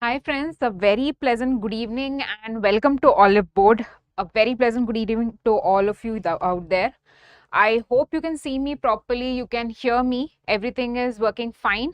Hi friends, a very pleasant good evening and welcome to Oliveboard. A very pleasant good evening to all of you out there. I hope you can see me properly, you can hear me, everything is working fine.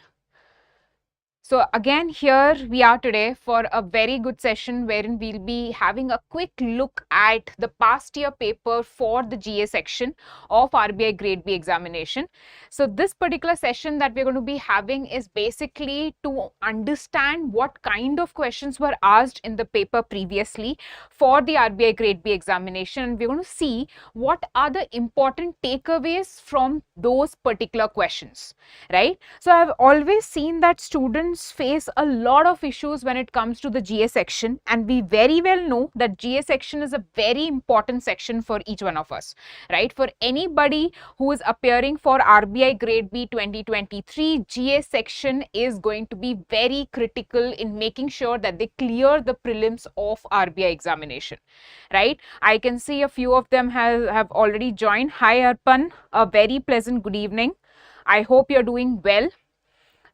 So again, here we are today for a very good session wherein we'll be having a quick look at the past year paper for the GA section of RBI Grade B examination. So this particular session that we're going to be having is basically to understand what kind of questions were asked in the paper previously for the RBI Grade B examination. And we're going to see what are the important takeaways from those particular questions, right? So I've always seen that students face a lot of issues when it comes to the GA section, and we very well know that GA section is a very important section for each one of us, right? For anybody who is appearing for RBI Grade B 2023, GA section is going to be very critical in making sure that they clear the prelims of RBI examination, right? I can see a few of them have already joined. Hi Arpan, a very pleasant good evening. I hope you're doing well.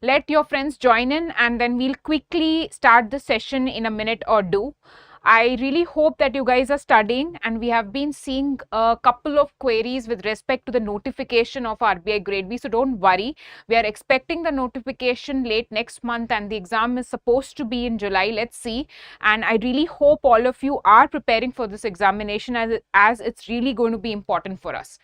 Let your friends join in and then we'll quickly start the session in a minute or two. I really hope that you guys are studying, and we have been seeing a couple of queries with respect to the notification of RBI Grade B. So don't worry, we are expecting the notification late next month and the exam is supposed to be in July. Let's see. And I really hope all of you are preparing for this examination as it's really going to be important for us,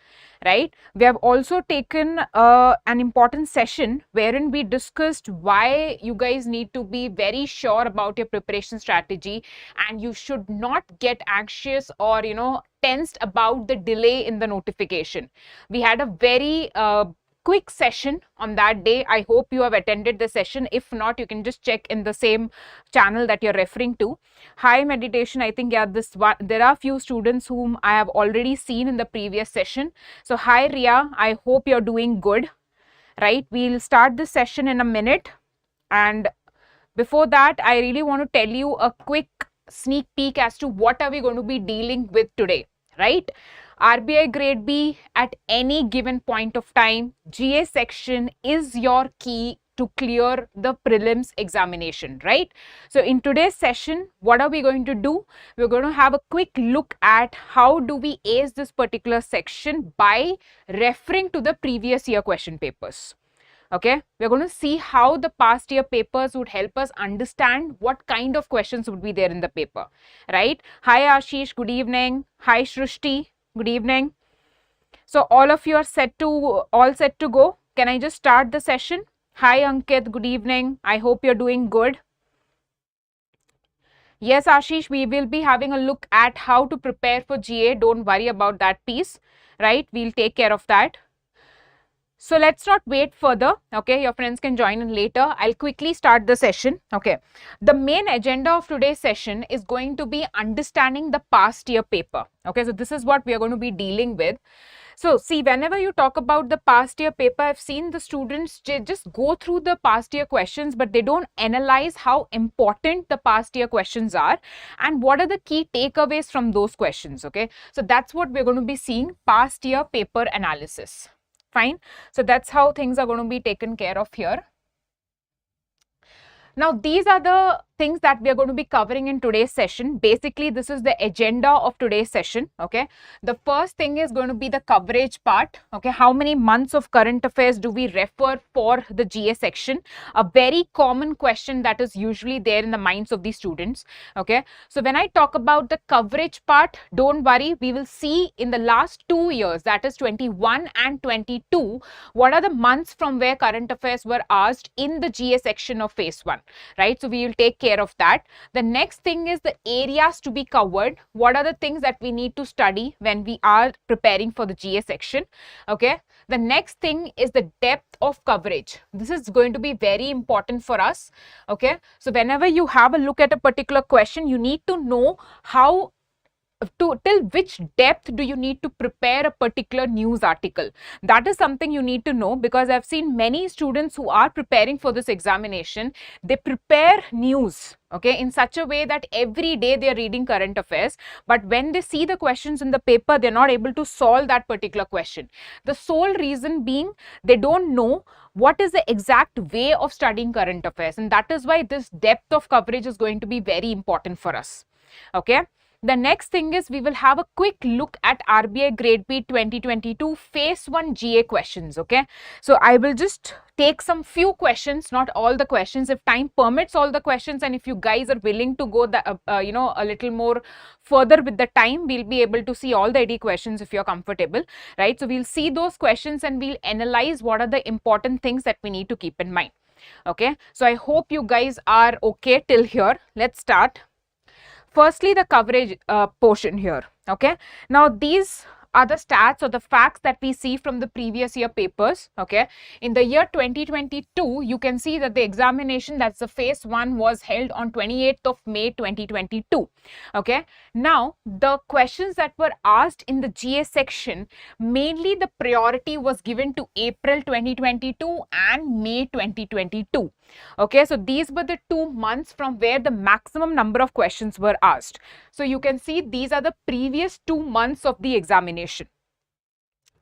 right? We have also taken an important session wherein we discussed why you guys need to be very sure about your preparation strategy, and you should not get anxious or tensed about the delay in the notification. We had a very quick session on that day. I hope you have attended the session. If not, you can just check in the same channel that you're referring to. Hi meditation, I think this one, there are few students whom I have already seen in the previous session. So hi Ria, I hope you're doing good, right? We'll start the session in a minute, and before that I really want to tell you a quick sneak peek as to what are we going to be dealing with today, right? RBI Grade B at any given point of time, GA section is your key to clear the prelims examination, right? So in today's session, what are we going to do? We're going to have a quick look at how do we ace this particular section by referring to the previous year question papers. Okay, we're going to see how the past year papers would help us understand what kind of questions would be there in the paper, right? Hi Ashish, good evening. Hi Shrushti, good evening. So all of you are all set to go. Can I just start the session? Hi Ankit, good evening. I hope you're doing good. Yes Ashish, we will be having a look at how to prepare for GA. Don't worry about that piece, right? We'll take care of that. So let's not wait further. Okay, your friends can join in later. I'll quickly start the session. Okay, the main agenda of today's session is going to be understanding the past year paper. Okay, so this is what we are going to be dealing with. So see, whenever you talk about the past year paper, I've seen the students just go through the past year questions, but they don't analyze how important the past year questions are and what are the key takeaways from those questions. Okay, so that's what we're going to be seeing, past year paper analysis. Fine. So that's how things are going to be taken care of here. Now, these are the things that we are going to be covering in today's session. Basically, this is the agenda of today's session. Okay, the first thing is going to be the coverage part. Okay, how many months of current affairs do we refer for the GA section? A very common question that is usually there in the minds of the students. Okay, so when I talk about the coverage part, don't worry, we will see in the last 2 years, that is 21 and 22, what are the months from where current affairs were asked in the GA section of phase 1, right? So we will take care of that. The next thing is the areas to be covered. What are the things that we need to study when we are preparing for the GA section? Okay, the next thing is the depth of coverage. This is going to be very important for us. Okay, so whenever you have a look at a particular question, you need to know how till which depth do you need to prepare a particular news article? That is something you need to know, because I've seen many students who are preparing for this examination, they prepare news, okay, in such a way that every day they are reading current affairs, but when they see the questions in the paper, they're not able to solve that particular question. The sole reason being they don't know what is the exact way of studying current affairs, and that is why this depth of coverage is going to be very important for us. Okay. The next thing is we will have a quick look at RBI Grade B 2022 Phase 1 GA questions. Okay, so I will just take some few questions, not all the questions. If time permits all the questions, and if you guys are willing to go the a little more further with the time, we'll be able to see all the 80 questions if you're comfortable, right? So we'll see those questions and we'll analyze what are the important things that we need to keep in mind. Okay, so I hope you guys are okay till here. Let's start. Firstly, the coverage portion here. Okay, now these are the stats or the facts that we see from the previous year papers. Okay, in the year 2022, you can see that the examination, that's the phase 1, was held on 28th of May 2022. Okay, now the questions that were asked in the GA section, mainly the priority was given to April 2022 and May 2022. Okay, so these were the 2 months from where the maximum number of questions were asked. So you can see these are the previous 2 months of the examination.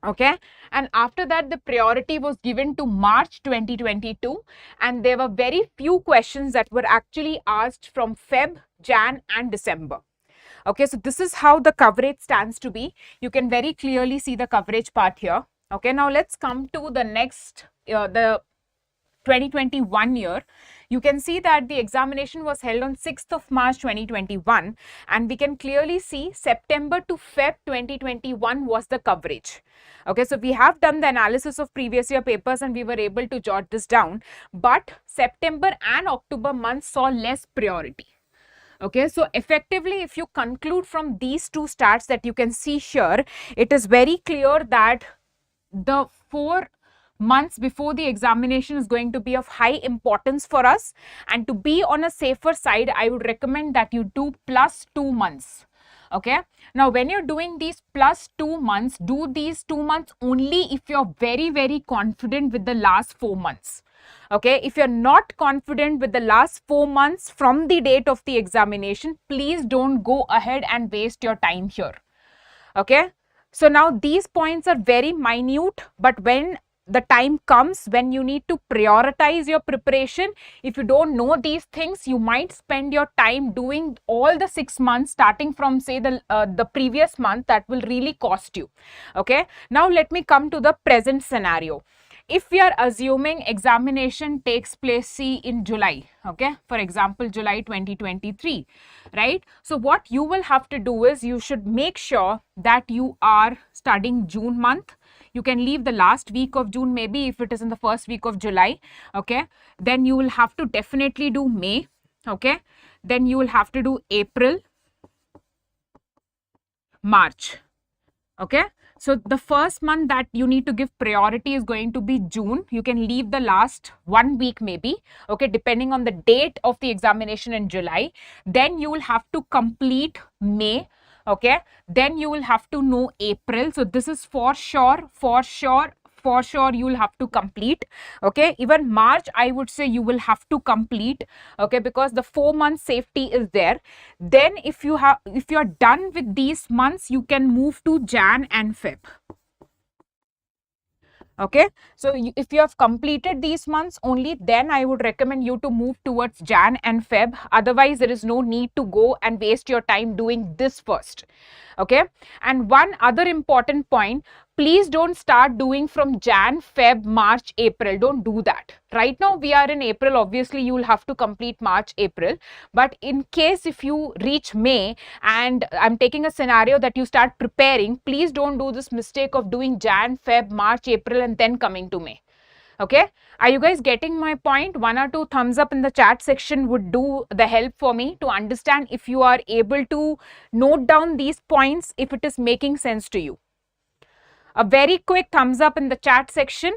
Okay, and after that the priority was given to March 2022, and there were very few questions that were actually asked from Feb, Jan and December. Okay, so this is how the coverage stands to be. You can very clearly see the coverage part here. Okay, now let's come to the next, the 2021 year. You can see that the examination was held on 6th of March 2021, and we can clearly see September to Feb 2021 was the coverage. Okay, so we have done the analysis of previous year papers and we were able to jot this down, but September and October months saw less priority. Okay, so effectively, if you conclude from these two stats that you can see here, it is very clear that the 4 months before the examination is going to be of high importance for us, and to be on a safer side, I would recommend that you do plus 2 months. Okay, now when you're doing these plus 2 months, do these 2 months only if you're very confident with the last 4 months. Okay, if you're not confident with the last 4 months from the date of the examination, please don't go ahead and waste your time here. Okay, so now these points are very minute, but when the time comes when you need to prioritize your preparation, if you don't know these things, you might spend your time doing all the 6 months starting from say the previous month. That will really cost you. Okay, now let me come to the present scenario. If we are assuming examination takes place see in July, okay, for example July 2023, right? So what you will have to do is you should make sure that you are studying June month. You can leave the last week of June, maybe if it is in the first week of July. Okay, then you will have to definitely do May. Okay, then you will have to do April, March. Okay, so the first month that you need to give priority is going to be June. You can leave the last 1 week maybe, okay, depending on the date of the examination in July. Then you will have to complete May. Okay, then you will have to know April. So this is for sure you will have to complete. Okay, even March I would say you will have to complete. Okay, because the 4 months safety is there. Then if you are done with these months, you can move to Jan and Feb. Okay, so if you have completed these months only, then I would recommend you to move towards Jan and Feb. Otherwise, there is no need to go and waste your time doing this first. Okay, and one other important point, please don't start doing from Jan, Feb, March, April. Don't do that. Right now we are in April. Obviously you will have to complete March, April. But in case if you reach May, and I'm taking a scenario that you start preparing, please don't do this mistake of doing Jan, Feb, March, April and then coming to May. Okay, are you guys getting my point? 1 or 2 thumbs up in the chat section would do the help for me to understand if you are able to note down these points, if it is making sense to you. A very quick thumbs up in the chat section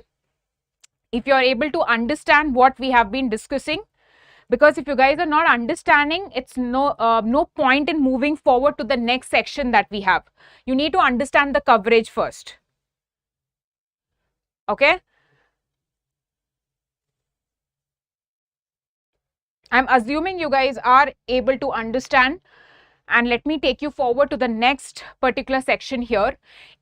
if you are able to understand what we have been discussing, because if you guys are not understanding, it's no point in moving forward to the next section that we have. You need to understand the coverage first. Okay, I'm assuming you guys are able to understand, and let me take you forward to the next particular section here,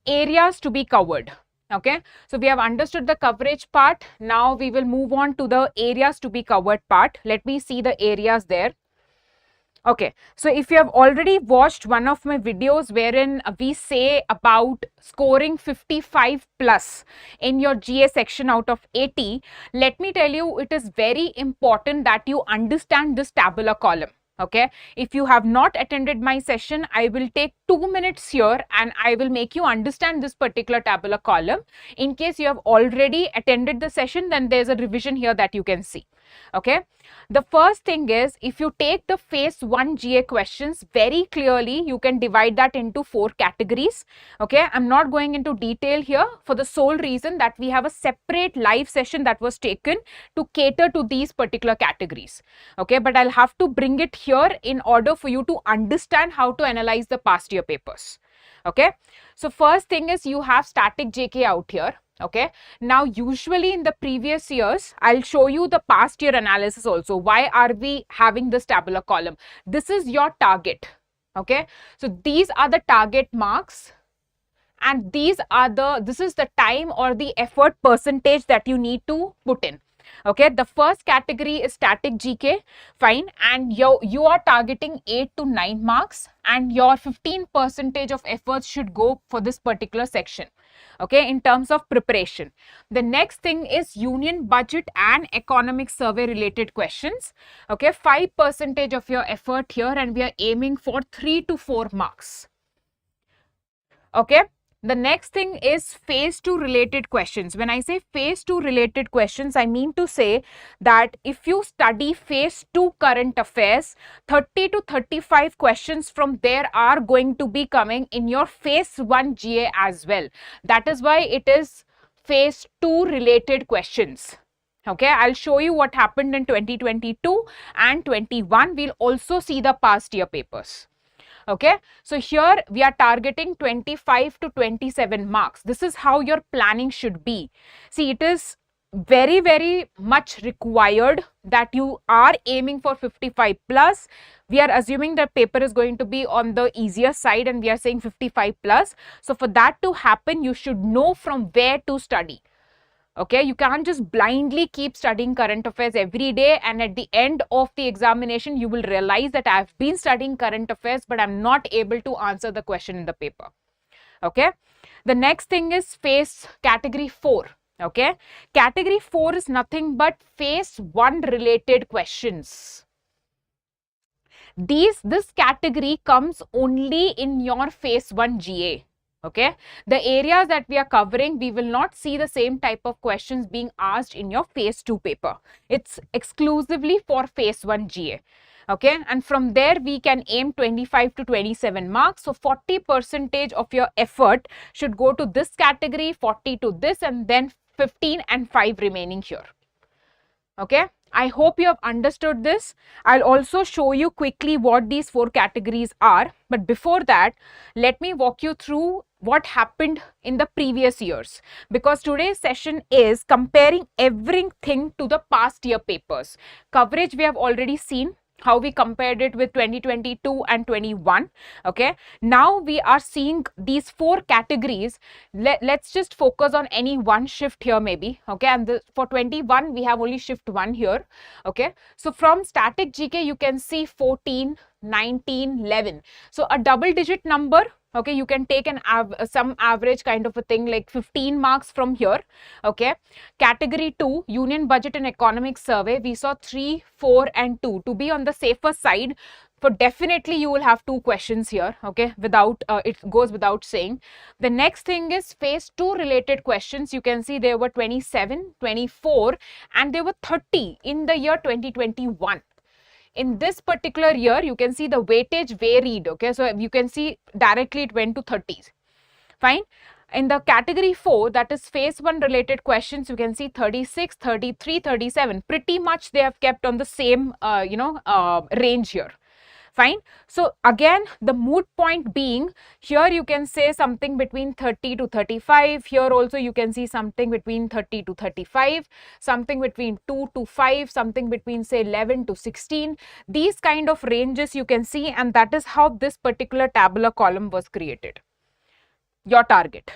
areas to be covered. Okay, so we have understood the coverage part. Now we will move on to the areas to be covered part. Let me see the areas there. Okay, so if you have already watched one of my videos wherein we say about scoring 55 plus in your GA section out of 80, let me tell you, it is very important that you understand this tabular column. Okay, if you have not attended my session, I will take 2 minutes here and I will make you understand this particular tabular column. In case you have already attended the session, then there's a revision here that you can see. Okay, the first thing is, if you take the phase 1 GA questions, very clearly you can divide that into 4 categories. Okay, I'm not going into detail here for the sole reason that we have a separate live session that was taken to cater to these particular categories. Okay, but I'll have to bring it here in order for you to understand how to analyze the past year papers. Okay, so first thing is, you have static JK out here. Okay, now usually in the previous years, I'll show you the past year analysis also. Why are we having this tabular column? This is your target. Okay, so these are the target marks, and this is the time or the effort percentage that you need to put in. Okay, the first category is static GK, fine, and you are targeting 8 to 9 marks, and your 15% of efforts should go for this particular section. Okay, in terms of preparation. The next thing is union budget and economic survey related questions. Okay, 5% of your effort here, and we are aiming for 3 to 4 marks. Okay, the next thing is phase 2 related questions. When I say phase 2 related questions, I mean to say that if you study phase 2 current affairs, 30 to 35 questions from there are going to be coming in your phase 1 GA as well. That is why it is phase 2 related questions. Okay, I'll show you what happened in 2022 and 21. We'll also see the past year papers. Okay, so here we are targeting 25 to 27 marks. This is how your planning should be. See, it is very much required that you are aiming for 55 plus. We are assuming that paper is going to be on the easier side, and we are saying 55 plus. So for that to happen, you should know from where to study. Okay, you can't just blindly keep studying current affairs every day, and at the end of the examination you will realize that I've been studying current affairs but I'm not able to answer the question in the paper. Okay, the next thing is phase category 4. Okay, category 4 is nothing but phase 1 related questions. This category comes only in your phase 1 GA. Okay, the areas that we are covering, we will not see the same type of questions being asked in your phase 2 paper. It's exclusively for phase 1 GA. Okay, and from there we can aim 25 to 27 marks. So 40% of your effort should go to this category, 40 to this, and then 15 and 5 remaining here. Okay, I hope you have understood this. I'll also show you quickly what these 4 categories are. But before that, let me walk you through what happened in the previous years, because today's session is comparing everything to the past year papers. Coverage we have already seen, how we compared it with 2022 and 21. Okay, now we are seeing these 4 categories. Let's just focus on any one shift here maybe. Okay, and for 21 we have only shift 1 here. Okay, so from static GK you can see 14, 19, 11. So a double digit number. Okay, you can take some average kind of a thing like 15 marks from here. Okay, category 2, union budget and economic survey, we saw 3, 4 and 2. To be on the safer side, for definitely you will have 2 questions here. Okay, without it goes without saying. The next thing is phase 2 related questions. You can see there were 27, 24 and there were 30 in the year 2021. In this particular year, you can see the weightage varied. Okay, so you can see directly it went to 30s. Fine. In the category 4, that is phase 1 related questions, you can see 36, 33, 37. Pretty much they have kept on the same, range here. Fine. So again, the moot point being, here you can say something between 30 to 35. Here also you can see something between 30 to 35, something between 2 to 5, something between say 11 to 16. These kind of ranges you can see, and that is how this particular tabular column was created. Your target.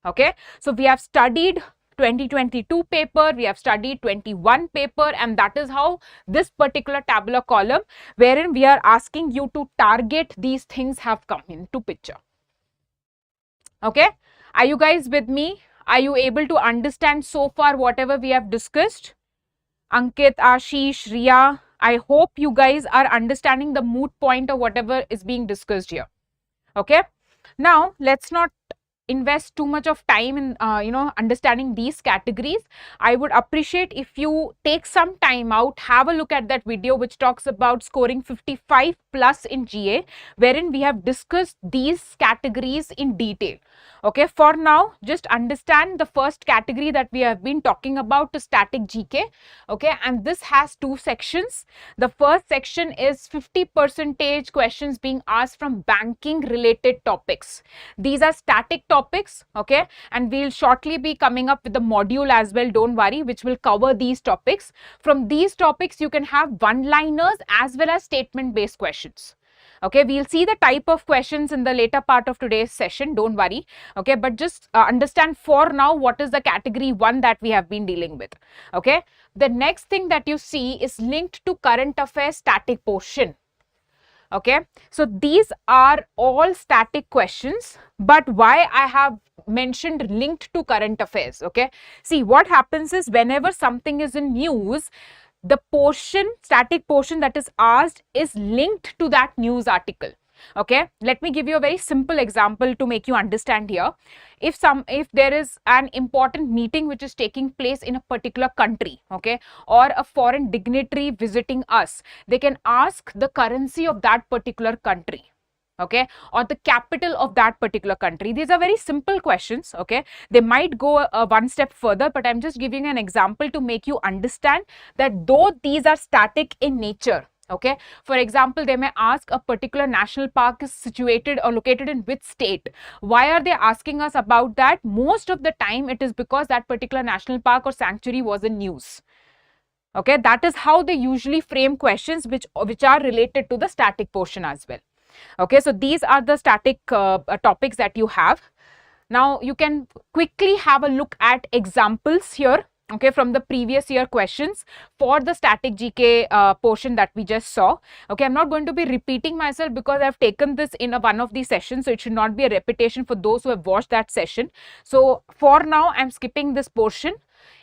Okay. So we have studied 2022 paper, we have studied 21 paper, and that is how this particular tabular column, wherein we are asking you to target these things, have come into picture. Okay. Are you guys with me? Are you able to understand so far whatever we have discussed? Ankit, Ashish, Riya, I hope you guys are understanding the moot point of whatever is being discussed here. Okay. Now, let's not invest too much of time in understanding these categories. I would appreciate if you take some time out, have a look at that video which talks about scoring 55 plus in GA, wherein we have discussed these categories in detail. Okay, for now, just understand the first category that we have been talking about, to static GK. Okay, and this has two sections. The first section is 50% questions being asked from banking related topics. These are static topics. Okay, and we'll shortly be coming up with the module as well, don't worry, which will cover these topics. From these topics, you can have one-liners as well as statement based questions. Okay, we'll see the type of questions in the later part of today's session, don't worry. Okay, but just understand for now what is the category 1 that we have been dealing with. Okay, the next thing that you see is linked to current affairs static portion. Okay, so these are all static questions, but why I have mentioned linked to current affairs? Okay, see, what happens is whenever something is in news, the portion, static portion that is asked is linked to that news article. Okay, let me give you a very simple example to make you understand here. If there is an important meeting which is taking place in a particular country, okay, or a foreign dignitary visiting us, they can ask the currency of that particular country. Okay, or the capital of that particular country. These are very simple questions. Okay, they might go one step further, but I'm just giving an example to make you understand that though these are static in nature. Okay, for example, they may ask a particular national park is situated or located in which state. Why are they asking us about that? Most of the time it is because that particular national park or sanctuary was in news. Okay, that is how they usually frame questions which are related to the static portion as well. Okay, so these are the static topics that you have. Now you can quickly have a look at examples here, okay, from the previous year questions for the static GK portion that we just saw. Okay, I'm not going to be repeating myself because I've taken this in one of these sessions, so it should not be a repetition for those who have watched that session. So for now, I'm skipping this portion.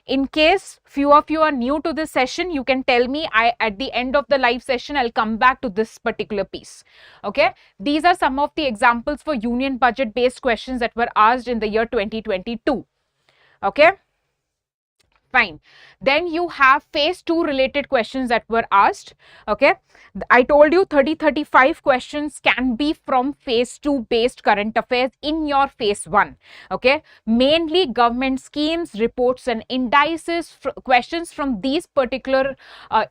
In case few of you are new to this session, you can tell me. At the end of the live session, I'll come back to this particular piece. Okay, these are some of the examples for union budget based questions that were asked in the year 2022. Okay. Fine. Then you have phase 2 related questions that were asked. Okay, I told you 30-35 questions can be from phase 2 based current affairs in your phase 1. Okay, mainly government schemes, reports and indices. Questions from these particular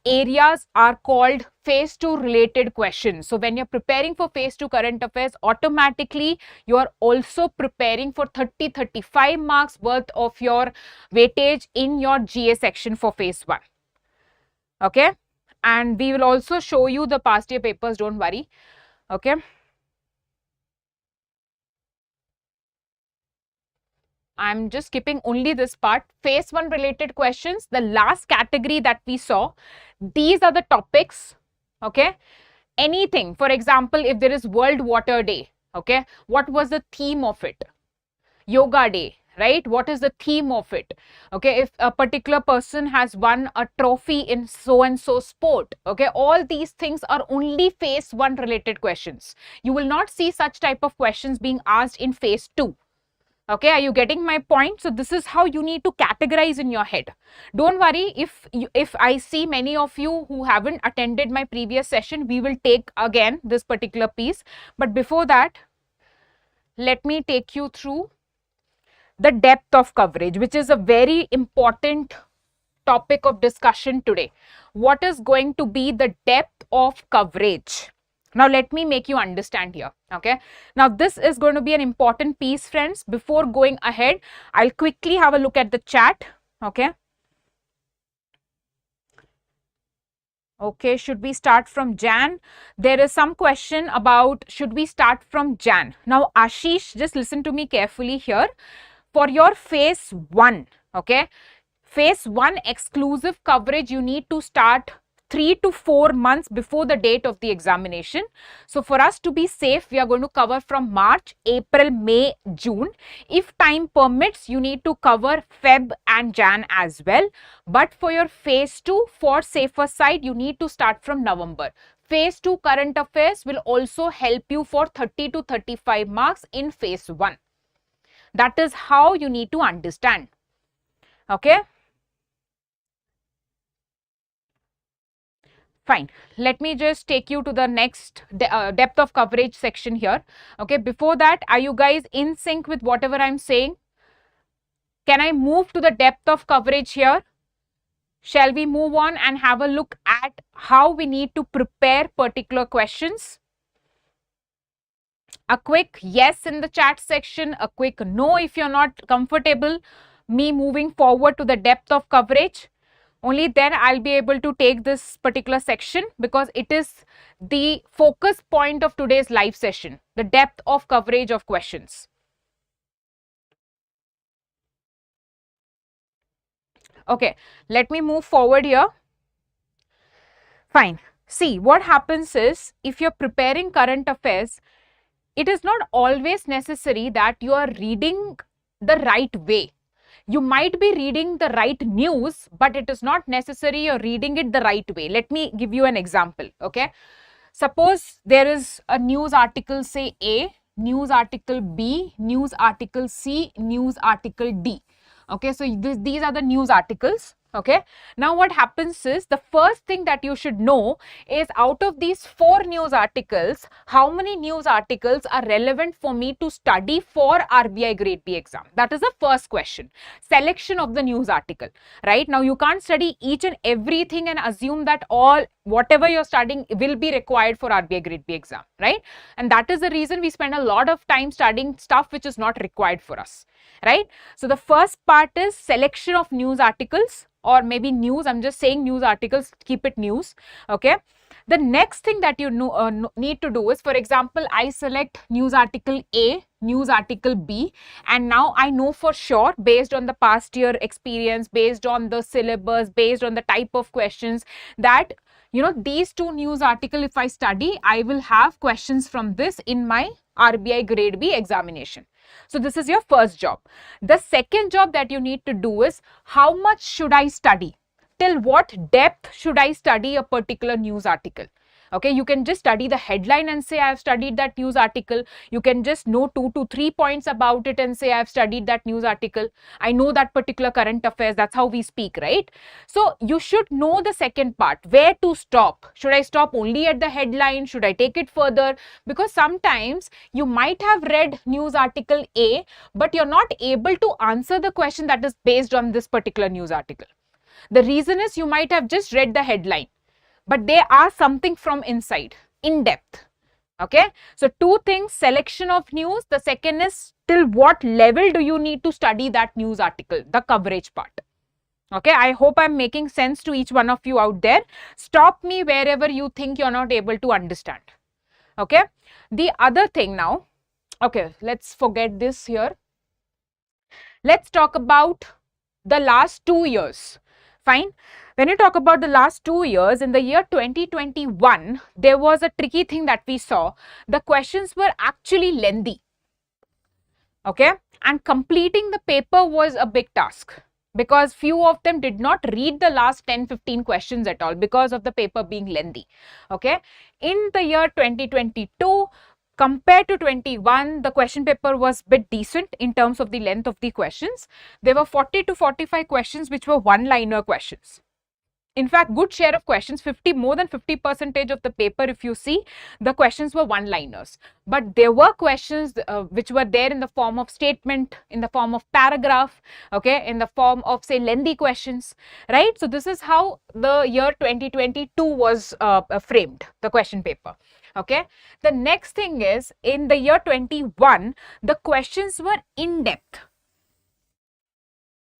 areas are called phase 2 related questions. So when you're preparing for phase 2 current affairs, automatically you are also preparing for 30-35 marks worth of your weightage in your GA section for phase 1. Okay, and we will also show you the past year papers, don't worry. Okay, I'm just skipping only this part. Phase 1 related questions, the last category that we saw, these are the topics. Okay, anything, for example, if there is World Water Day, okay, what was the theme of it? Yoga Day, right? What is the theme of it? Okay, if a particular person has won a trophy in so and so sport, okay, all these things are only phase 1 related questions. You will not see such type of questions being asked in phase 2. Okay, are you getting my point? So this is how you need to categorize in your head. Don't worry, if I see many of you who haven't attended my previous session, we will take again this particular piece. But before that, let me take you through the depth of coverage, which is a very important topic of discussion today. What is going to be the depth of coverage? Now, let me make you understand here. Okay. Now, this is going to be an important piece, friends. Before going ahead, I'll quickly have a look at the chat. Okay. Okay, should we start from Jan? There is some question about should we start from Jan. Now, Ashish, just listen to me carefully here. For your phase 1, okay, phase 1 exclusive coverage, you need to start 3 to 4 months before the date of the examination. So for us to be safe, we are going to cover from March, April, May, June. If time permits, you need to cover Feb and Jan as well. But for your phase 2, for safer side, you need to start from November. Phase 2 current affairs will also help you for 30 to 35 marks in phase 1. That is how you need to understand. Okay. Fine. Let me just take you to the next depth of coverage section here. Okay. Before that, are you guys in sync with whatever I'm saying? Can I move to the depth of coverage here? Shall we move on and have a look at how we need to prepare particular questions? A quick yes in the chat section, a quick no if you're not comfortable me moving forward to the depth of coverage. Only then I'll be able to take this particular section because it is the focus point of today's live session, the depth of coverage of questions. Okay, let me move forward here. Fine. See, what happens is if you're preparing current affairs, it is not always necessary that you are reading the right way. You might be reading the right news, but it is not necessary you're reading it the right way. Let me give you an example. Okay. Suppose there is a news article, say A, news article B, news article C, news article D. Okay. So these are the news articles. Okay. Now what happens is the first thing that you should know is out of these 4 news articles, how many news articles are relevant for me to study for RBI Grade B exam? That is the first question. Selection of the news article, right? Now you can't study each and everything and assume that whatever you're studying will be required for RBI Grade B exam, right? And that is the reason we spend a lot of time studying stuff which is not required for us, right? So the first part is selection of news articles. Or maybe news, I'm just saying news articles, keep it news, okay. The next thing that you need to do is, for example, I select news article A, news article B, and now I know for sure based on the past year experience, based on the syllabus, based on the type of questions that, you know, these 2 news articles, if I study, I will have questions from this in my RBI Grade B examination. So this is your first job. The second job that you need to do is how much should I study? Till what depth should I study a particular news article? Okay, you can just study the headline and say I have studied that news article. You can just know 2 to 3 points about it and say I have studied that news article. I know that particular current affairs. That's how we speak, right? So you should know the second part, where to stop. Should I stop only at the headline? Should I take it further? Because sometimes you might have read news article A, but you're not able to answer the question that is based on this particular news article. The reason is you might have just read the headline, but they are something from inside, in depth. Okay. So 2 things, selection of news. The second is till what level do you need to study that news article, the coverage part. Okay. I hope I'm making sense to each one of you out there. Stop me wherever you think you're not able to understand. Okay. The other thing now, okay, let's forget this here. Let's talk about the last 2 years. Fine. When you talk about the last 2 years, in the year 2021, there was a tricky thing that we saw. The questions were actually lengthy. Okay. And completing the paper was a big task because few of them did not read the last 10-15 questions at all because of the paper being lengthy. Okay. In the year 2022, compared to 21, the question paper was a bit decent in terms of the length of the questions. There were 40 to 45 questions which were one-liner questions. In fact, good share of questions, more than 50% of the paper, if you see, the questions were one-liners. But there were questions which were there in the form of statement, in the form of paragraph, okay, in the form of, say, lengthy questions, right? So this is how the year 2022 was framed, the question paper. Okay. The next thing is, in the year 21, the questions were in-depth.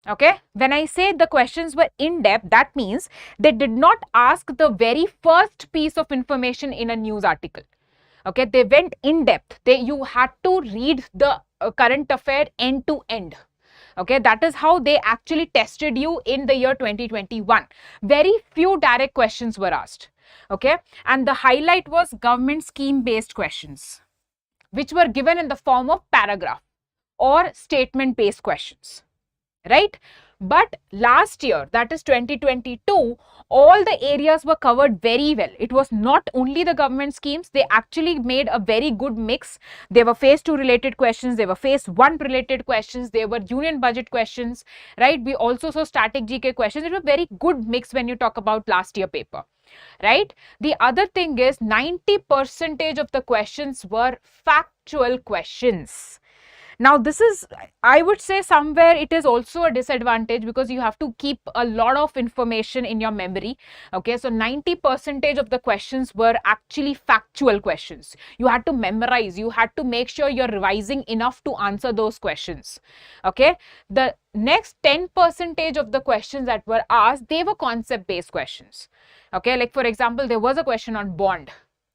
Okay, when I say the questions were in-depth, that means they did not ask the very first piece of information in a news article. Okay, they went in-depth. You had to read the current affair end to end. Okay, that is how they actually tested you in the year 2021. Very few direct questions were asked. Okay, and the highlight was government scheme based questions, which were given in the form of paragraph or statement based questions. Right? But last year, that is 2022, all the areas were covered very well. It was not only the government schemes, they actually made a very good mix. There were phase 2 related questions, there were phase 1 related questions, there were union budget questions, right? We also saw static GK questions. It was a very good mix when you talk about last year paper, right? The other thing is 90% of the questions were factual questions. Now, this is, I would say, somewhere it is also a disadvantage because you have to keep a lot of information in your memory. Okay, so 90% of the questions were actually factual questions. You had to memorize, you had to make sure you're revising enough to answer those questions. Okay, the next 10% of the questions that were asked, they were concept based questions. Okay, like for example, there was a question on bond.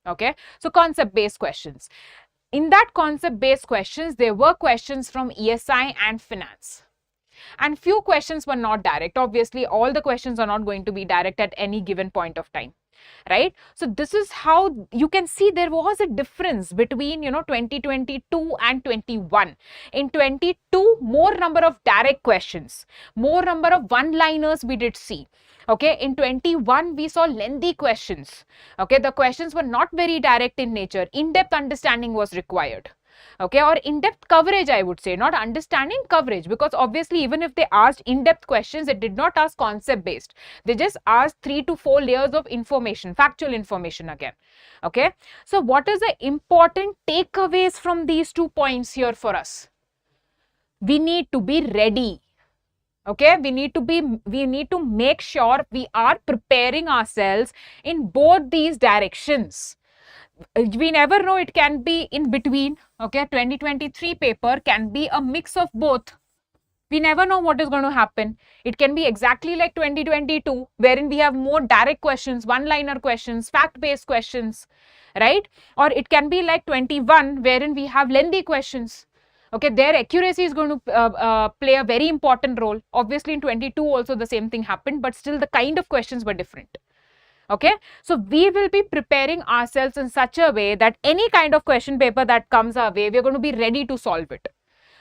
Okay, so concept based questions. In that concept-based questions, there were questions from ESI and finance. And few questions were not direct. Obviously, all the questions are not going to be direct at any given point of time, right? So this is how you can see there was a difference between, 2022 and 21. In 22, more number of direct questions, more number of one-liners we did see. Okay, in 21, we saw lengthy questions. Okay, the questions were not very direct in nature. In-depth understanding was required. Okay, or in-depth coverage, I would say, not understanding, coverage, because obviously even if they asked in-depth questions, they did not ask concept-based. They just asked 3 to 4 layers of information, factual information again. Okay, so what is the important takeaways from these 2 points here for us? We need to be ready. Okay, we need to make sure we are preparing ourselves in both these directions. We never know, it can be in between. Okay, 2023 paper can be a mix of both. We never know what is going to happen. It can be exactly like 2022, wherein we have more direct questions, one-liner questions, fact-based questions, right? Or it can be like 21, wherein we have lengthy questions. Okay, their accuracy is going to play a very important role. Obviously, in 22 also the same thing happened, but still the kind of questions were different. Okay, so we will be preparing ourselves in such a way that any kind of question paper that comes our way, we're going to be ready to solve it.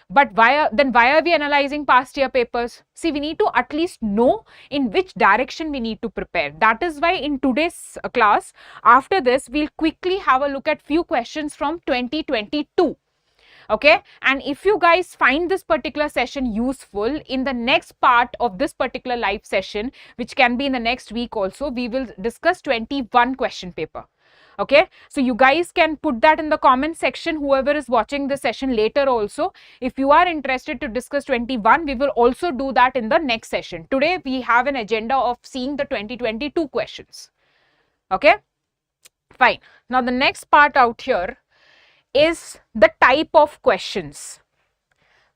But why are we analyzing past year papers? See, we need to at least know in which direction we need to prepare. That is why in today's class, after this, we'll quickly have a look at few questions from 2022. Okay, and if you guys find this particular session useful, in the next part of this particular live session, which can be in the next week also, we will discuss 21 question paper. Okay, so you guys can put that in the comment section, whoever is watching the session later also. If you are interested to discuss 21, we will also do that in the next session. Today, we have an agenda of seeing the 2022 questions. Okay, fine. Now, the next part out here is the type of questions.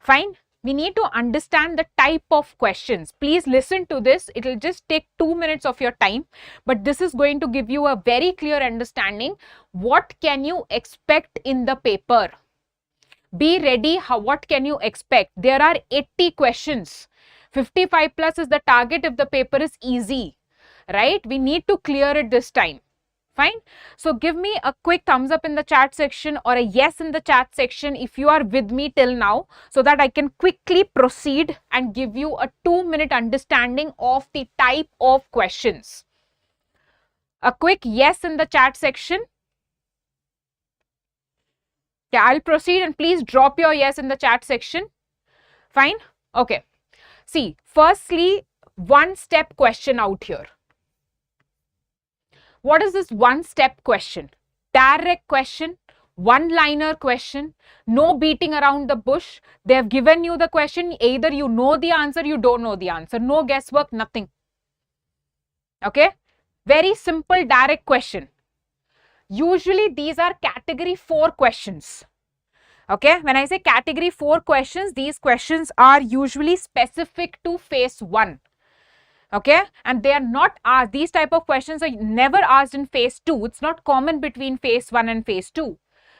Fine. We need to understand the type of questions. Please listen to this. It will just take 2 minutes of your time, but this is going to give you a very clear understanding. What can you expect in the paper? Be ready. What can you expect? There are 80 questions. 55 plus is the target if the paper is easy, right? We need to clear it this time. Fine. So give me a quick thumbs up in the chat section or a yes in the chat section if you are with me till now, so that I can quickly proceed and give you a 2-minute understanding of the type of questions. A quick yes in the chat section. Yeah, I'll proceed and please drop your yes in the chat section. Fine. Okay. See, firstly, one step question out here. What is this one-step question? Direct question, one-liner question, no beating around the bush. They have given you the question, either you know the answer, you don't know the answer. No guesswork, nothing. Okay? Very simple, direct question. Usually these are category 4 questions. Okay, when I say category 4 questions, these questions are usually specific to phase 1. Okay, and they are not asked, these type of questions are never asked in phase 2. It's not common between phase 1 and phase 2.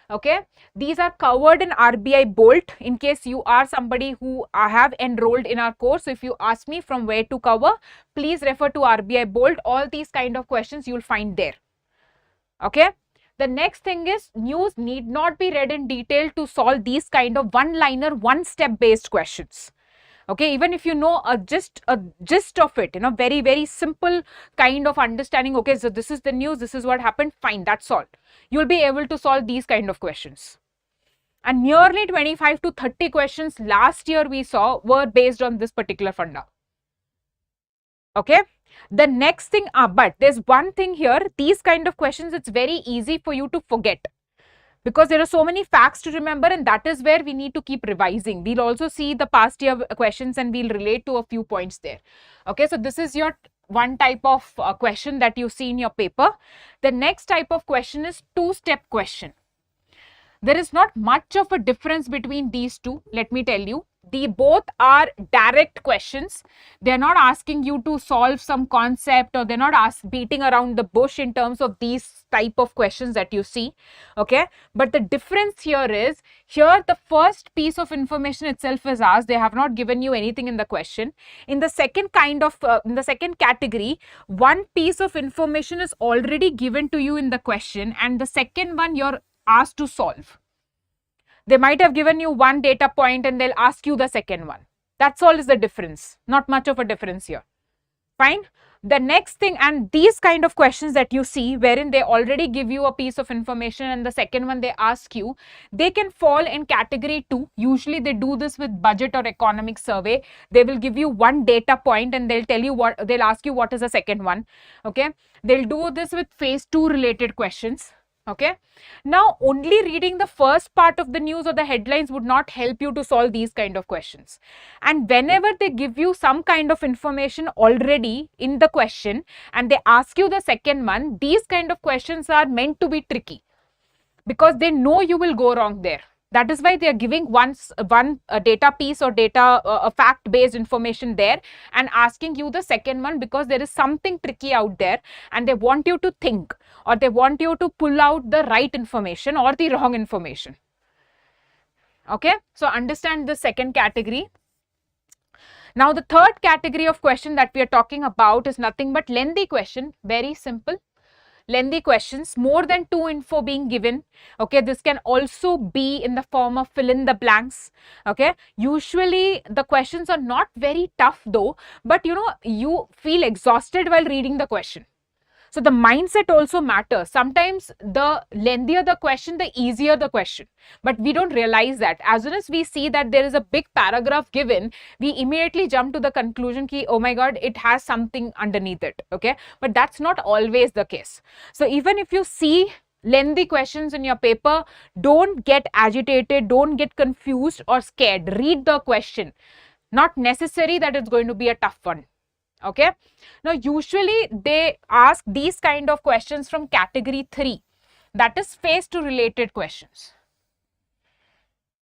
Okay, these are covered in RBI Bolt in case you are somebody who have enrolled in our course. So if you ask me from where to cover, please refer to RBI Bolt. All these kind of questions you will find there. Okay. The next thing is, news need not be read in detail to solve these kind of one-liner, one-step based questions. Okay, even if you know a gist of it, very, very simple kind of understanding. Okay, so this is the news, this is what happened, fine, that's all. You'll be able to solve these kind of questions. And nearly 25 to 30 questions last year we saw were based on this particular funda. Okay. The next thing, but there's one thing here, these kind of questions, it's very easy for you to forget because there are so many facts to remember, and that is where we need to keep revising. We'll also see the past year questions and we'll relate to a few points there. Okay, so this is your one type of question that you see in your paper. The next type of question is two-step question. There is not much of a difference between these two, let me tell you. They both are direct questions. They're not asking you to solve some concept, or they're not beating around the bush in terms of these type of questions that you see. Okay, but the difference here is, here the first piece of information itself is asked. They have not given you anything in the question. In the second in the second category, one piece of information is already given to you in the question, and the second one you're asked to solve. They might have given you one data point and they'll ask you the second one. That's all is the difference. Not much of a difference here. Fine. The next thing, and these kind of questions that you see wherein they already give you a piece of information and the second one they ask you, they can fall in category 2. Usually they do this with budget or economic survey. They will give you one data point and they'll tell you they'll ask you what is the second one. Okay. They'll do this with phase 2 related questions. Okay. Now, only reading the first part of the news or the headlines would not help you to solve these kind of questions. And whenever they give you some kind of information already in the question and they ask you the second one, these kind of questions are meant to be tricky because they know you will go wrong there. That is why they are giving one data piece or fact based information there and asking you the second one because there is something tricky out there and they want you to think, or they want you to pull out the right information or the wrong information. Okay, so understand the second category. Now the third category of question that we are talking about is nothing but lengthy question. Very simple. Lengthy questions, more than 2 info being given. Okay, this can also be in the form of fill in the blanks. Okay, usually the questions are not very tough though, but you feel exhausted while reading the question. So the mindset also matters. Sometimes the lengthier the question, the easier the question. But we don't realize that. As soon as we see that there is a big paragraph given, we immediately jump to the conclusion ki, oh my God, it has something underneath it. Okay, but that's not always the case. So even if you see lengthy questions in your paper, don't get agitated, don't get confused or scared. Read the question. Not necessary that it's going to be a tough one. Okay. Now, usually they ask these kind of questions from category 3, that is phase 2 related questions.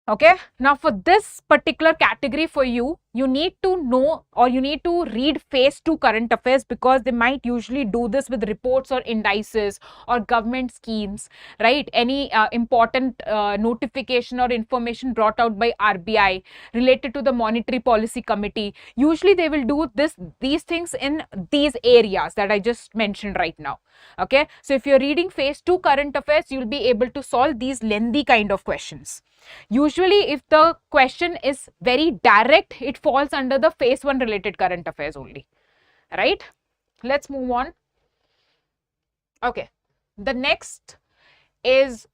Okay. Now, for this particular category for you, you need to know or you need to read phase 2 current affairs because they might usually do this with reports or indices or government schemes, right? Any important notification or information brought out by RBI related to the Monetary Policy Committee. Usually they will do these things in these areas that I just mentioned right now. Okay. So if you're reading phase 2 current affairs, you'll be able to solve these lengthy kind of questions. Usually if the question is very direct, it falls under the phase 1 related current affairs only, right? Let's move on. Okay, the next is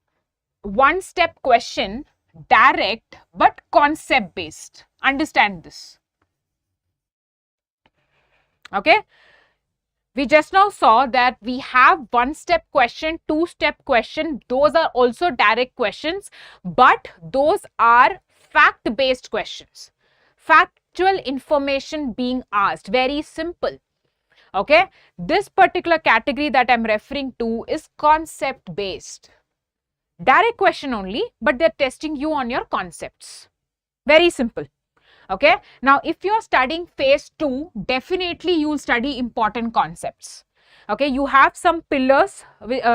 one step question, direct but concept based. Understand this. Okay, We just now saw that we have one-step question, two-step question. Those are also direct questions, but those are fact-based questions. Factual information being asked, very simple. Okay, this particular category that I'm referring to is concept-based. Direct question only, but they're testing you on your concepts. Very simple. Okay, now if you're studying phase 2, definitely you'll study important concepts. Okay, you have some pillars,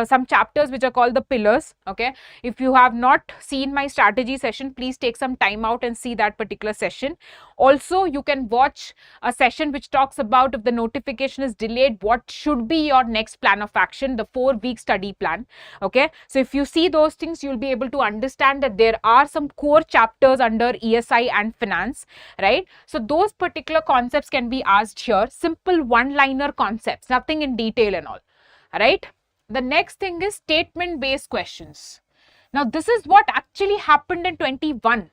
some chapters which are called the pillars. Okay, if you have not seen my strategy session, please take some time out and see that particular session. Also, you can watch a session which talks about if the notification is delayed, what should be your next plan of action, the 4-week study plan. Okay, so if you see those things, you'll be able to understand that there are some core chapters under ESI and finance, right? So those particular concepts can be asked here, simple one-liner concepts, nothing in detail and all, right? The next thing is statement based questions. Now this is what actually happened in 21.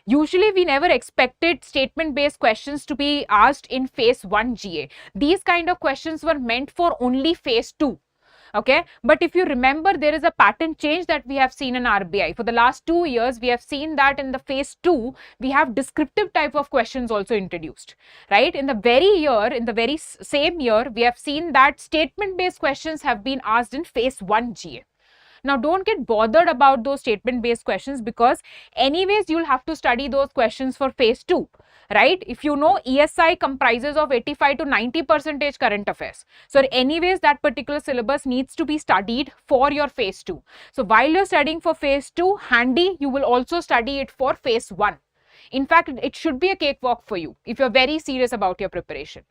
Usually we never expected statement based questions to be asked in phase 1 GA. These kind of questions were meant for only phase 2. Okay, but if you remember, there is a pattern change that we have seen in RBI. For the last 2 years, we have seen that in the phase 2, we have descriptive type of questions also introduced, right? In the very same year, we have seen that statement-based questions have been asked in phase 1 GA. Now, don't get bothered about those statement-based questions because anyways, you'll have to study those questions for phase 2, right? If you know, ESI comprises of 85 to 90% current affairs. So anyways, that particular syllabus needs to be studied for your phase 2. So while you're studying for phase 2, handy, you will also study it for phase 1. In fact, it should be a cakewalk for you if you're very serious about your preparation,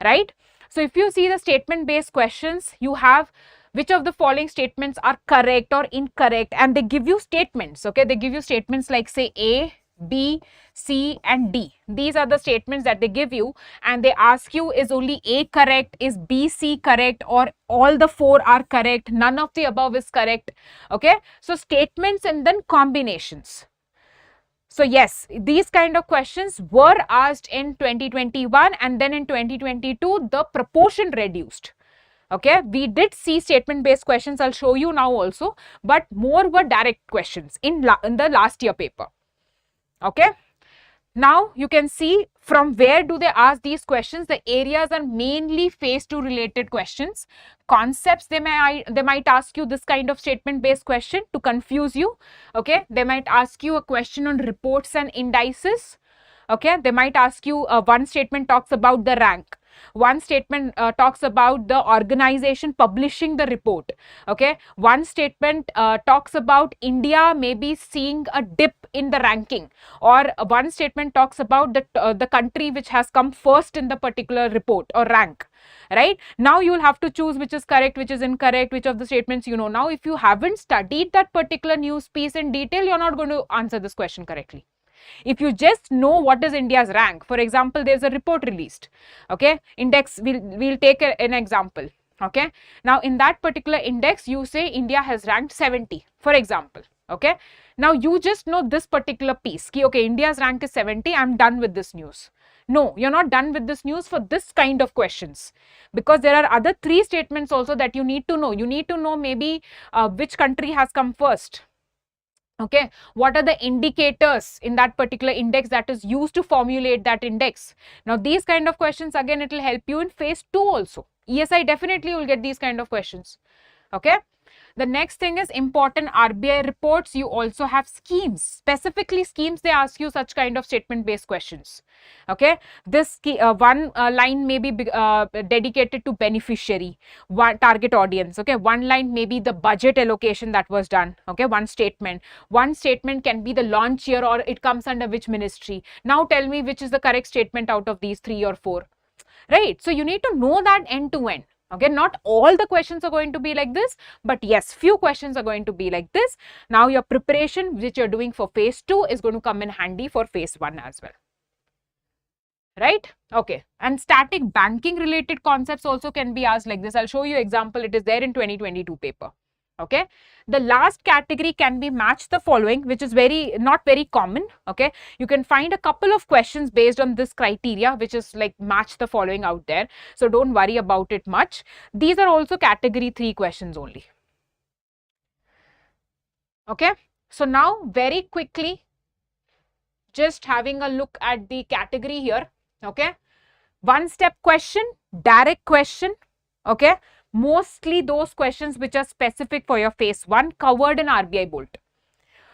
right? So if you see the statement-based questions, you have which of the following statements are correct or incorrect, and they give you statements. Okay, they give you statements like say A, B, C and D. These are the statements that they give you, and they ask you, is only A correct, is B, C correct, or all the 4 are correct, none of the above is correct. Okay, so statements and then combinations. So yes, these kind of questions were asked in 2021, and then in 2022 the proportion reduced. Okay, we did see statement-based questions, I'll show you now also, but more were direct questions in the last year paper. Okay, now you can see from where do they ask these questions. The areas are mainly phase 2 related questions. Concepts, they might ask you this kind of statement-based question to confuse you. Okay, they might ask you a question on reports and indices. Okay, they might ask you one statement talks about the rank. One statement talks about the organization publishing the report. Okay, one statement talks about India maybe seeing a dip in the ranking, or one statement talks about the country which has come first in the particular report or rank. Right, now you will have to choose which is correct, which is incorrect, which of the statements you know. Now if you haven't studied that particular news piece in detail, you're not going to answer this question correctly. If you just know what is India's rank, for example, there's a report released, okay, index, we'll take an example. Okay, now in that particular index, you say India has ranked 70, for example. Okay, now you just know this particular piece, okay, India's rank is 70, I'm done with this news. No, you're not done with this news for this kind of questions, because there are other 3 statements also that you need to know. You need to know maybe which country has come first. Okay, what are the indicators in that particular index that is used to formulate that index? Now these kind of questions, again, it will help you in phase 2 also. ESI definitely will get these kind of questions. Okay, the next thing is important RBI reports. You also have schemes, specifically schemes, they ask you such kind of statement based questions. Okay, this one line may be dedicated to beneficiary, one target audience. Okay, one line may be the budget allocation that was done. Okay, one statement can be the launch year, or it comes under which ministry. Now tell me which is the correct statement out of these 3 or 4, right? So you need to know that end to end. Okay, not all the questions are going to be like this, but yes, few questions are going to be like this. Now your preparation which you're doing for phase 2 is going to come in handy for phase 1 as well. Right? Okay, and static banking related concepts also can be asked like this. I'll show you example. It is there in 2022 paper. Okay, the last category can be match the following, which is not very common. Okay, you can find a couple of questions based on this criteria, which is like match the following out there, so don't worry about it much. These are also category 3 questions only. Okay, so now very quickly, just having a look at the category here. Okay, one step question, direct question. Okay, mostly those questions which are specific for your phase 1 covered in RBI Bolt.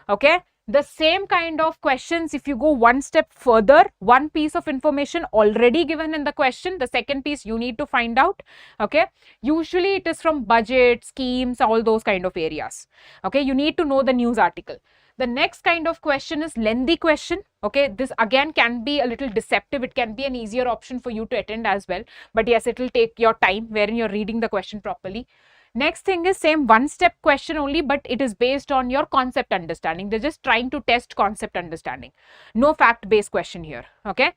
Okay, the same kind of questions, if you go one step further, one piece of information already given in the question, the second piece you need to find out. Okay, usually it is from budget, schemes, all those kind of areas. Okay, you need to know the news article. The next kind of question is lengthy question. Okay, this again can be a little deceptive. It can be an easier option for you to attend as well. But yes, it will take your time wherein you're reading the question properly. Next thing is same one step question only, but it is based on your concept understanding. They're just trying to test concept understanding. No fact based question here. Okay.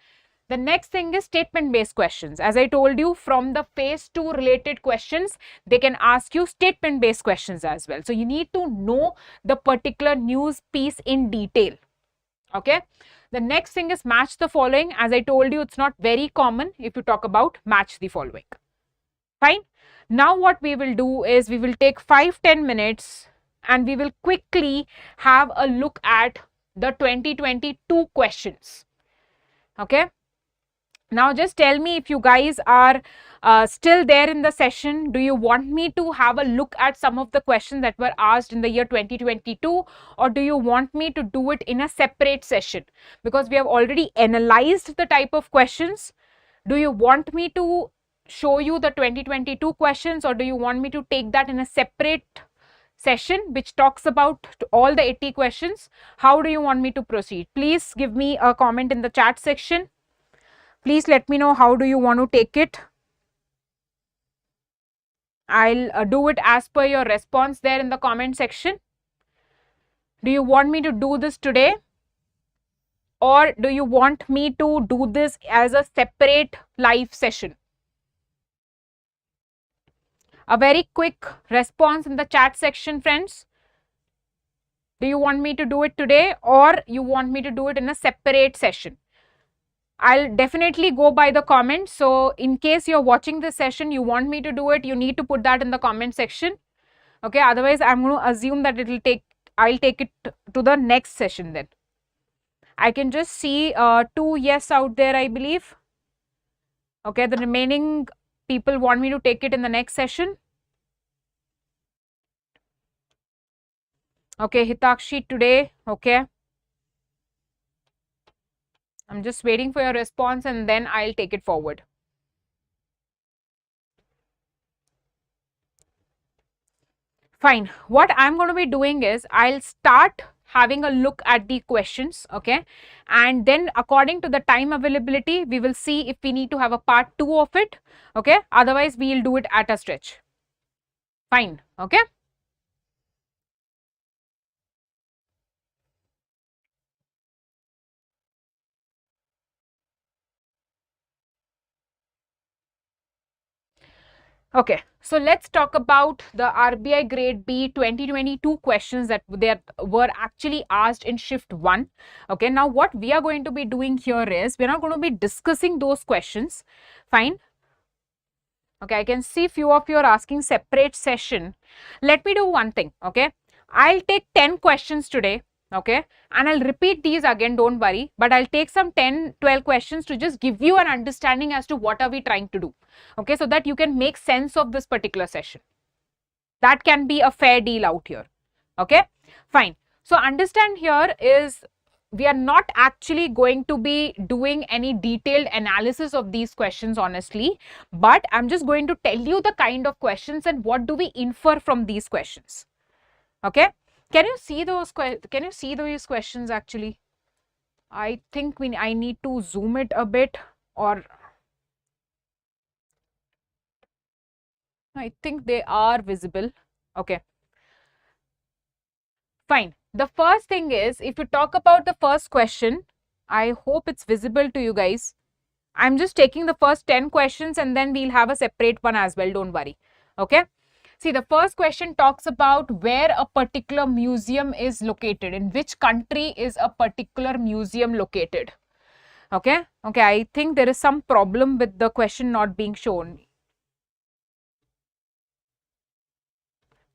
The next thing is statement based questions. As I told you, from the phase 2 related questions, they can ask you statement based questions as well. So you need to know the particular news piece in detail. Okay. The next thing is match the following. As I told you, it's not very common if you talk about match the following. Fine. Now what we will do is we will take 5-10 minutes and we will quickly have a look at the 2022 questions. Okay. Now just tell me if you guys are still there in the session. Do you want me to have a look at some of the questions that were asked in the year 2022, or do you want me to do it in a separate session? Because we have already analyzed the type of questions. Do you want me to show you the 2022 questions, or do you want me to take that in a separate session which talks about all the 80 questions? How do you want me to proceed? Please give me a comment in the chat section. Please let me know how do you want to take it. I'll do it as per your response there in the comment section. Do you want me to do this today, or do you want me to do this as a separate live session? A very quick response in the chat section, friends. Do you want me to do it today, or you want me to do it in a separate session? I'll definitely go by the comments. So in case you're watching this session, you want me to do it, you need to put that in the comment section. Okay, otherwise I'm going to assume that I'll take it to the next session then. I can just see 2 yes out there, I believe. Okay, the remaining people want me to take it in the next session. Okay, Hitakshi today. Okay. I'm just waiting for your response and then I'll take it forward. Fine. What I'm going to be doing is I'll start having a look at the questions. Okay. And then according to the time availability, we will see if we need to have a part 2 of it. Okay. Otherwise, we'll do it at a stretch. Fine. Okay. Okay, so let's talk about the RBI Grade B 2022 questions that were actually asked in shift 1. Okay, now what we are going to be doing here is we're not going to be discussing those questions. Fine. Okay, I can see few of you are asking separate session. Let me do one thing. Okay, I'll take 10 questions today. Okay, and I'll repeat these again, don't worry, but I'll take some 10-12 questions to just give you an understanding as to what are we trying to do. Okay, so that you can make sense of this particular session. That can be a fair deal out here. Okay, fine. So understand here is we are not actually going to be doing any detailed analysis of these questions honestly, but I'm just going to tell you the kind of questions and what do we infer from these questions. Okay. Can you see those questions actually? I think I need to zoom it a bit, or I think they are visible. Okay. Fine. The first thing is, if you talk about the first question, I hope it's visible to you guys. I'm just taking the first 10 questions and then we'll have a separate one as well. Don't worry. Okay. See, the first question talks about where a particular museum is located. In which country is a particular museum located? Okay. Okay. I think there is some problem with the question not being shown.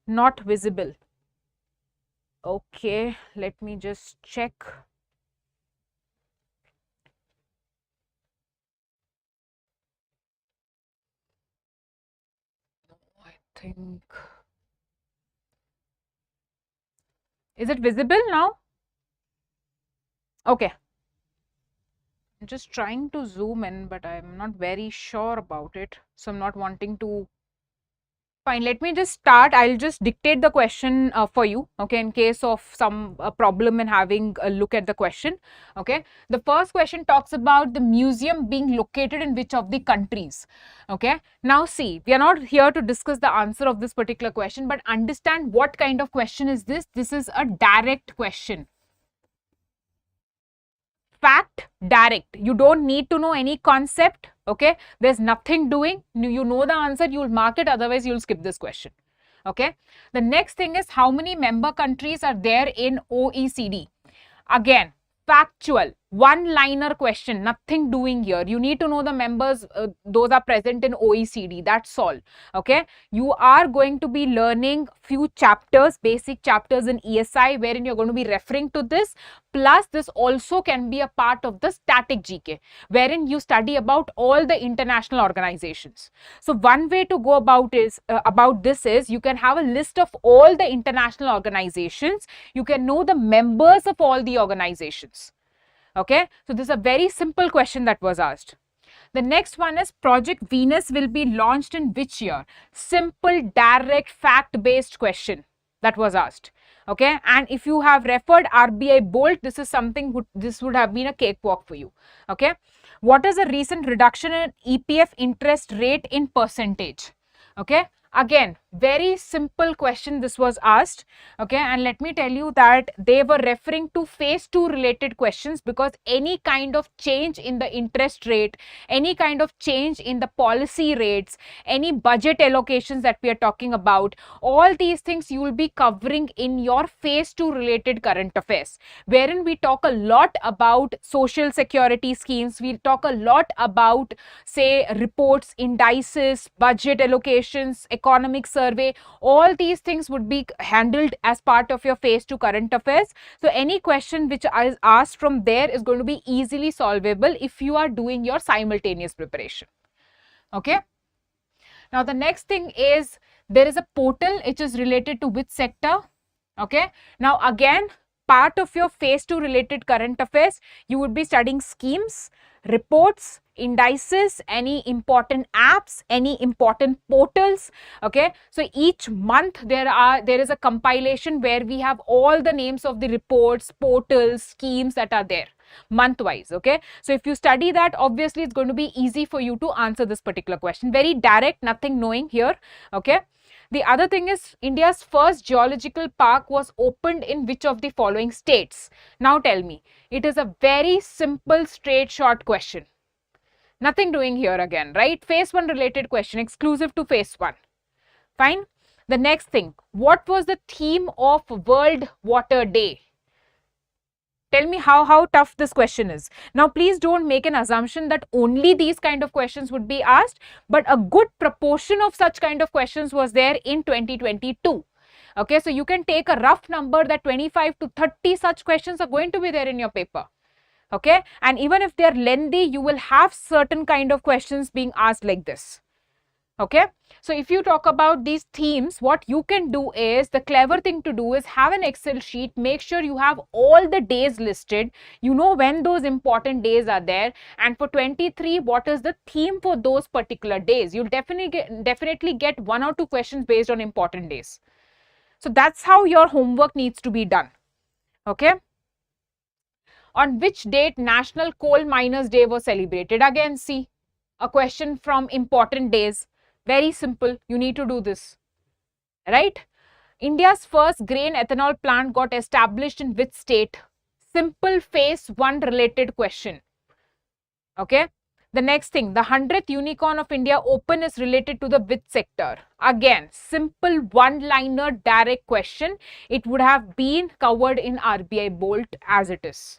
Not visible. Okay. Let me just check. I think. Is it visible now? Okay. I'm just trying to zoom in, but I'm not very sure about it. So I'm not wanting to. Fine, let me just start. I'll just dictate the question for you, okay, in case of some problem in having a look at the question, okay. The first question talks about the museum being located in which of the countries, okay. Now see, we are not here to discuss the answer of this particular question, but understand what kind of question is this. This is a direct question. Fact, direct. You don't need to know any concept, okay. There's nothing doing. You know the answer, you'll mark it, otherwise you'll skip this question, okay. The next thing is, how many member countries are there in OECD? Again, factual, one-liner question, nothing doing here. You need to know the members, those are present in OECD, that's all, okay. You are going to be learning few chapters, basic chapters in ESI, wherein you're going to be referring to this. Plus, this also can be a part of the static GK, wherein you study about all the international organizations. So one way to go about this is, you can have a list of all the international organizations. You can know the members of all the organizations. Okay, so this is a very simple question that was asked. The next one is, Project Venus will be launched in which year? Simple, direct, fact-based question that was asked. Okay, and if you have referred RBI Bolt, this is something this would have been a cakewalk for you. Okay, what is the recent reduction in EPF interest rate in percentage? Okay, again, very simple question this was asked, okay, and let me tell you that they were referring to phase 2 related questions, because any kind of change in the interest rate, any kind of change in the policy rates, any budget allocations that we are talking about, all these things you will be covering in your phase 2 related current affairs, wherein we talk a lot about social security schemes, we talk a lot about, say, reports, indices, budget allocations, economic survey. All these things would be handled as part of your phase 2 current affairs. So any question which is asked from there is going to be easily solvable if you are doing your simultaneous preparation. Okay. Now the next thing is, there is a portal which is related to which sector? Okay. Now again, part of your phase 2 related current affairs, you would be studying schemes, reports, indices, any important apps, any important portals. Okay, so each month there is a compilation where we have all the names of the reports, portals, schemes that are there month wise. Okay, so if you study that, obviously it's going to be easy for you to answer this particular question. Very direct, nothing knowing here. Okay. The other thing is, India's first geological park was opened in which of the following states? Now tell me. It is a very simple, straight, short question. Nothing doing here again, right? Phase 1 related question, exclusive to phase 1. Fine. The next thing, what was the theme of World Water Day? Tell me how tough this question is. Now, please don't make an assumption that only these kind of questions would be asked, but a good proportion of such kind of questions was there in 2022. Okay, so you can take a rough number that 25 to 30 such questions are going to be there in your paper. Okay, and even if they are lengthy, you will have certain kind of questions being asked like this. Okay, so if you talk about these themes, what you can do is, the clever thing to do is have an Excel sheet, make sure you have all the days listed, you know when those important days are there, and for 23, what is the theme for those particular days. You'll definitely get 1 or 2 questions based on important days. So that's how your homework needs to be done. Okay. On which date National Coal Miners Day was celebrated? Again, see, a question from important days. Very simple, you need to do this, right? India's first grain ethanol plant got established in which state? Simple phase 1 related question. Okay. The next thing, the 100th Unicorn of India Open is related to the which sector? Again, simple one-liner direct question. It would have been covered in RBI Bolt as it is.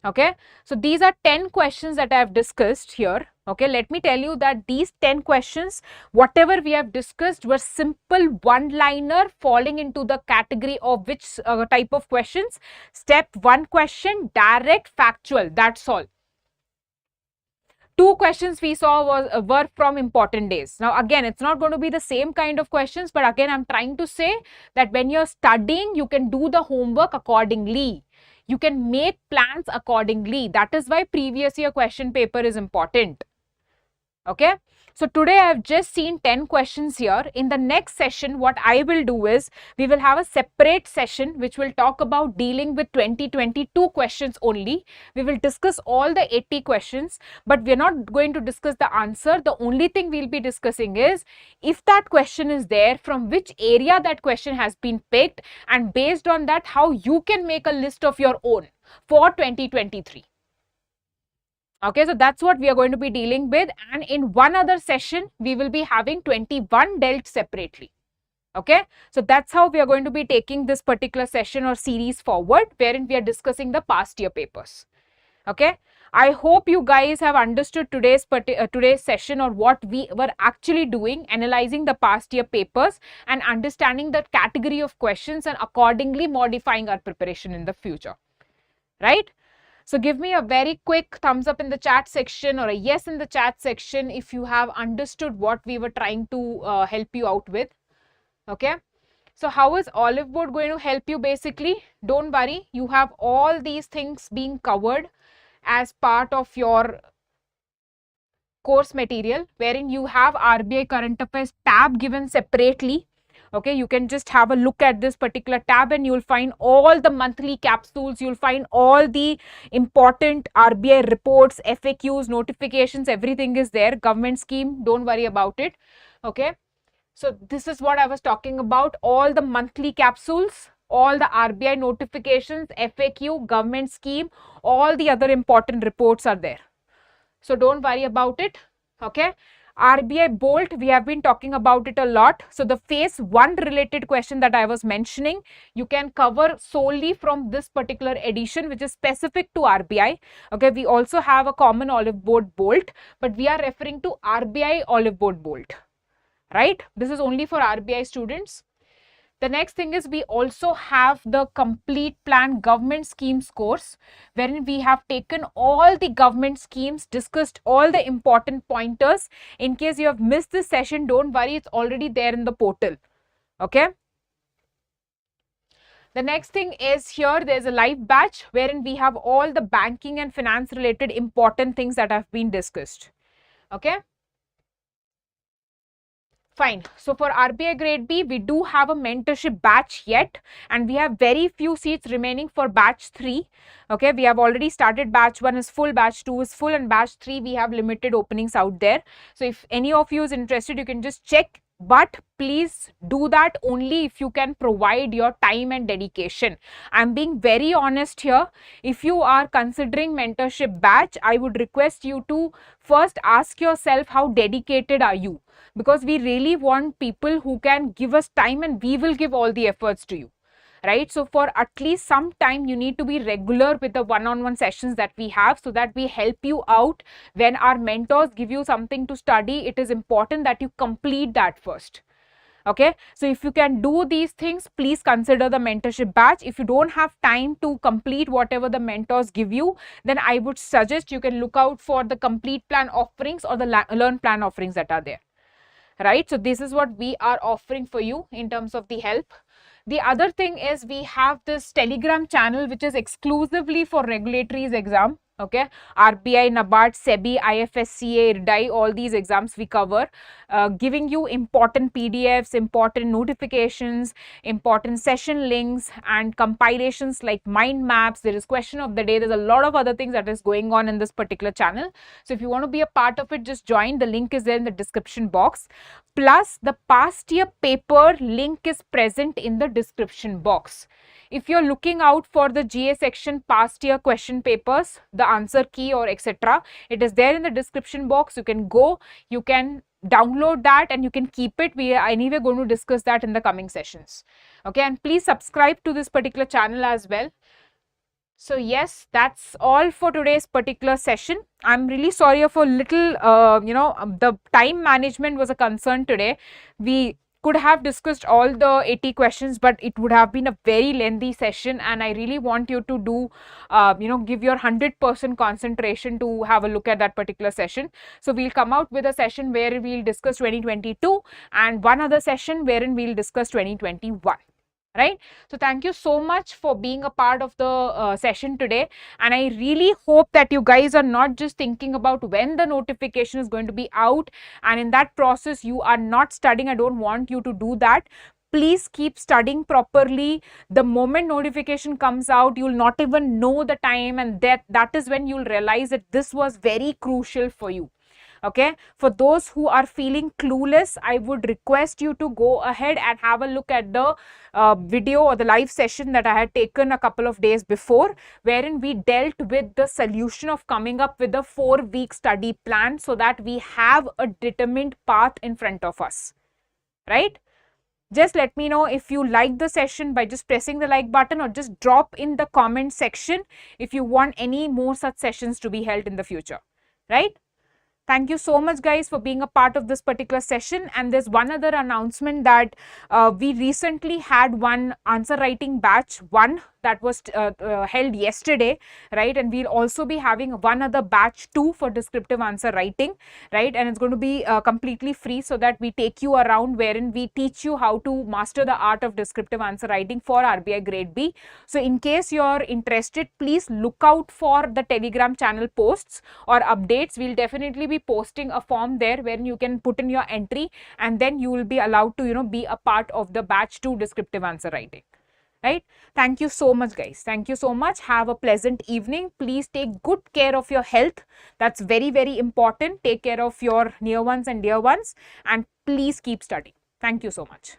Okay, so these are 10 questions that I have discussed here. Okay, let me tell you that these 10 questions, whatever we have discussed, were simple one-liner falling into the category of which type of questions? Step 1 question, direct factual, that's all. 2 questions we saw were from important days. Now again, it's not going to be the same kind of questions, but again, I'm trying to say that when you're studying, you can do the homework accordingly. You can make plans accordingly. That is why previous year question paper is important. Okay. So today I have just seen 10 questions here. In the next session, what I will do is, we will have a separate session which will talk about dealing with 2022 questions only. We will discuss all the 80 questions, but we are not going to discuss the answer. The only thing we'll be discussing is, if that question is there, from which area that question has been picked, and based on that, how you can make a list of your own for 2023. Okay, so that's what we are going to be dealing with, and in one other session, we will be having 21 dealt separately. Okay, so that's how we are going to be taking this particular session or series forward, wherein we are discussing the past year papers. Okay, I hope you guys have understood today's session, or what we were actually doing, analyzing the past year papers and understanding the category of questions and accordingly modifying our preparation in the future, right? So give me a very quick thumbs up in the chat section, or a yes in the chat section if you have understood what we were trying to help you out with. Okay. So how is Oliveboard going to help you? Basically, don't worry, you have all these things being covered as part of your course material, wherein you have RBI Current Affairs tab given separately. Okay, you can just have a look at this particular tab and you'll find all the monthly capsules, you'll find all the important RBI reports, FAQs, notifications, everything is there. Government scheme, don't worry about it. Okay, so this is what I was talking about, all the monthly capsules, all the RBI notifications, FAQ, government scheme, all the other important reports are there. So don't worry about it. Okay. RBI Bolt, we have been talking about it a lot. So the phase 1 related question that I was mentioning, you can cover solely from this particular edition, which is specific to RBI. Okay, we also have a common Oliveboard Bolt, but we are referring to RBI Oliveboard Bolt, right? This is only for RBI students. The next thing is, we also have the complete plan government schemes course, wherein we have taken all the government schemes, discussed all the important pointers. In case you have missed this session, don't worry, it's already there in the portal. Okay. The next thing is, here there's a live batch wherein we have all the banking and finance related important things that have been discussed. Okay. Fine. So for RBI Grade B, we do have a mentorship batch yet, and we have very few seats remaining for batch 3. Okay, we have already started. Batch 1 is full, batch 2 is full, and batch 3 we have limited openings out there. So if any of you is interested, you can just check, but please do that only if you can provide your time and dedication. I'm being very honest here. If you are considering mentorship batch, I would request you to first ask yourself, how dedicated are you? Because we really want people who can give us time, and we will give all the efforts to you, right? So for at least some time, you need to be regular with the one-on-one sessions that we have, so that we help you out. When our mentors give you something to study, it is important that you complete that first. Okay, so if you can do these things, please consider the mentorship batch. If you don't have time to complete whatever the mentors give you, then I would suggest you can look out for the complete plan offerings or the learn plan offerings that are there. Right, so this is what we are offering for you in terms of the help. The other thing is, we have this Telegram channel which is exclusively for regulatories exam. Okay, RBI, Nabard, SEBI, IFSCA, RBI, all these exams we cover, giving you important PDFs, important notifications, important session links, and compilations like mind maps. There is question of the day. There's a lot of other things that is going on in this particular channel. So if you want to be a part of it, just join. The link is there in the description box. Plus, the past year paper link is present in the description box. If you're looking out for the GA section past year question papers, the answer key or etc. It is there in the description box. You can go, you can download that and you can keep it. We are anyway going to discuss that in the coming sessions. Okay, and please subscribe to this particular channel as well. So yes, that's all for today's particular session. I'm really sorry for little, the time management was a concern today. We could have discussed all the 80 questions, but it would have been a very lengthy session, and I really want you to do, give your 100% concentration to have a look at that particular session. So we'll come out with a session where we'll discuss 2022 and one other session wherein we'll discuss 2021. Right? So thank you so much for being a part of the session today, and I really hope that you guys are not just thinking about when the notification is going to be out, and in that process you are not studying. I don't want you to do that. Please keep studying properly. The moment notification comes out, you'll not even know the time, and that is when you'll realize that this was very crucial for you. Okay, for those who are feeling clueless, I would request you to go ahead and have a look at the video or the live session that I had taken a couple of days before, wherein we dealt with the solution of coming up with a 4-week study plan so that we have a determined path in front of us, right? Just let me know if you like the session by just pressing the like button, or just drop in the comment section if you want any more such sessions to be held in the future, right? Thank you so much guys for being a part of this particular session. And there's one other announcement that we recently had one answer writing batch 1 that was held yesterday, right? And we'll also be having one other batch 2 for descriptive answer writing, right? And it's going to be completely free, so that we take you around wherein we teach you how to master the art of descriptive answer writing for RBI Grade B. So in case you're interested, please look out for the Telegram channel posts or updates. We'll definitely be posting a form there wherein you can put in your entry, and then you will be allowed to be a part of the batch 2 descriptive answer writing, right? Thank you so much guys. Thank you so much. Have a pleasant evening. Please take good care of your health. That's very, very important. Take care of your near ones and dear ones, and please keep studying. Thank you so much.